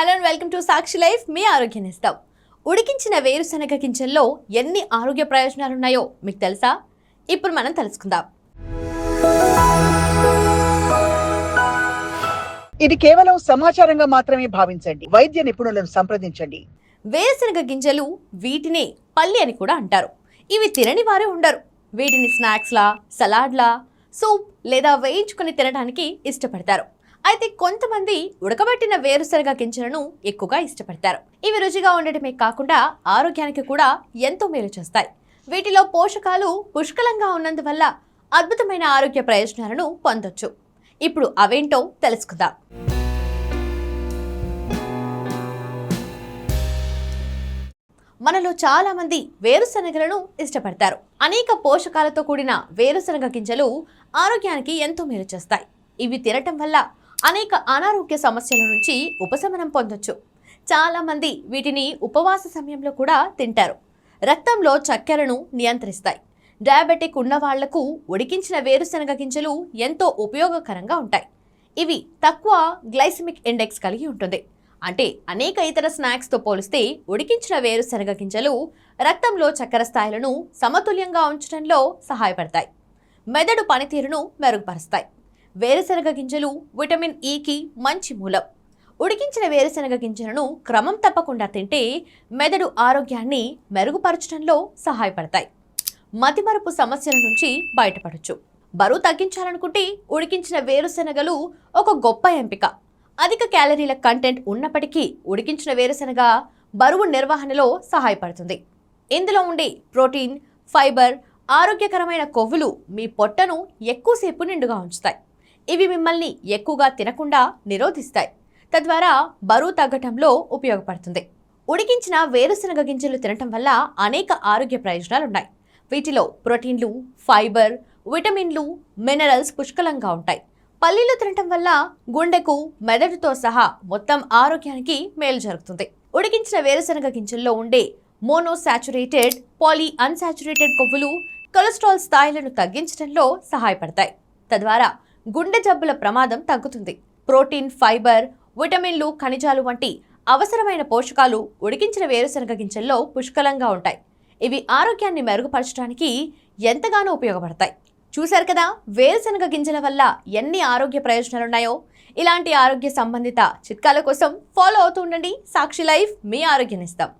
Hello and welcome to Sakshi life. మీ ఆరోగ్యం ఇస్తాం. ఉడికించిన వేరుశనగ గింజల్లో ఎన్ని ఆరోగ్య ప్రయోజనాలు ఉన్నాయో మీకు తెలుసా? ఇప్పుడు మనం తెలుసుకుందాం. ఇది కేవలం సమాచారంగా మాత్రమే భావించండి. వైద్య నిపుణులను సంప్రదించండి. వేరుశనగ గింజలు వీటిని పల్లి అని కూడా అంటారు. ఇవి తినని వారే ఉండరు. వీటిని స్నాక్స్లా, సలాడ్లా, సూప్ లేదా వేయించుకుని తినడానికి ఇష్టపడతారు. అయితే కొంతమంది ఉడకబెట్టిన వేరుశనగ గింజలను ఎక్కువగా ఇష్టపడతారు. ఇవి రుచిగా ఉండటమే కాకుండా ఆరోగ్యానికి కూడా ఎంతో మేలు చేస్తాయి. వీటిలో పోషకాలు పుష్కలంగా ఉన్నందువల్ల అద్భుతమైన ఆరోగ్య ప్రయోజనాలను పొందొచ్చు. ఇప్పుడు అవేంటో తెలుసుకుందాం. మనలో చాలా మంది వేరుశనగలను ఇష్టపడతారు. అనేక పోషకాలతో కూడిన వేరుశనగ గింజలు ఆరోగ్యానికి ఎంతో మేలు చేస్తాయి. ఇవి తినటం వల్ల అనేక అనారోగ్య సమస్యల నుంచి ఉపశమనం పొందొచ్చు. చాలా మంది వీటిని ఉపవాస సమయంలో కూడా తింటారు. రక్తంలో చక్కెరను నియంత్రిస్తాయి. డయాబెటిక్ ఉన్న వాళ్లకు ఉడికించిన వేరుశనగ గింజలు ఎంతో ఉపయోగకరంగా ఉంటాయి. ఇవి తక్కువ గ్లైసెమిక్ ఇండెక్స్ కలిగి ఉంటుంది. అంటే అనేక ఇతర స్నాక్స్తో పోలిస్తే ఉడికించిన వేరుశనగ గింజలు రక్తంలో చక్కెర స్థాయిలను సమతుల్యంగా ఉంచడంలో సహాయపడతాయి. మెదడు పనితీరును మెరుగుపరుస్తాయి. వేరుశనగ గింజలు విటమిన్ ఈకి మంచి మూలం. ఉడికించిన వేరుశనగ గింజలను క్రమం తప్పకుండా తింటే మెదడు ఆరోగ్యాన్ని మెరుగుపరచడంలో సహాయపడతాయి. మతిమరుపు సమస్యల నుంచి బయటపడొచ్చు. బరువు తగ్గించాలనుకుంటే ఉడికించిన వేరుశనగలు ఒక గొప్ప ఎంపిక. అధిక క్యాలరీల కంటెంట్ ఉన్నప్పటికీ ఉడికించిన వేరుశనగ బరువు నిర్వహణలో సహాయపడుతుంది. ఇందులో ఉండే ప్రోటీన్, ఫైబర్, ఆరోగ్యకరమైన కొవ్వులు మీ పొట్టను ఎక్కువసేపు నిండుగా ఉంచుతాయి. ఇవి మిమ్మల్ని ఎక్కువగా తినకుండా నిరోధిస్తాయి. తద్వారా బరువు తగ్గటంలో ఉపయోగపడుతుంది. ఉడికించిన వేరుశనగ గింజలు తినటం వల్ల అనేక ఆరోగ్య ప్రయోజనాలున్నాయి. వీటిలో ప్రోటీన్లు, ఫైబర్, విటమిన్లు, మినరల్స్ పుష్కలంగా ఉంటాయి. పల్లీలు తినటం వల్ల గుండెకు, మెదడుతో సహా మొత్తం ఆరోగ్యానికి మేలు జరుగుతుంది. ఉడికించిన వేరుశనగ గింజల్లో ఉండే మోనోసాచురేటెడ్, పాలీ అన్సాచురేటెడ్ కొవ్వులు కొలెస్ట్రాల్ స్థాయిలను తగ్గించడంలో సహాయపడతాయి. తద్వారా గుండె జబ్బుల ప్రమాదం తగ్గుతుంది. ప్రోటీన్, ఫైబర్, విటమిన్లు, ఖనిజాలు వంటి అవసరమైన పోషకాలు ఉడికించిన వేరుశనగ గింజల్లో పుష్కలంగా ఉంటాయి. ఇవి ఆరోగ్యాన్ని మెరుగుపరచడానికి ఎంతగానో ఉపయోగపడతాయి. చూశారు కదా, వేరుశనగ గింజల వల్ల ఎన్ని ఆరోగ్య ప్రయోజనాలున్నాయో. ఇలాంటి ఆరోగ్య సంబంధిత చిట్కాల కోసం ఫాలో అవుతూ ఉండండి సాక్షి లైఫ్. మీ ఆరోగ్యాన్ని ఇస్తాం.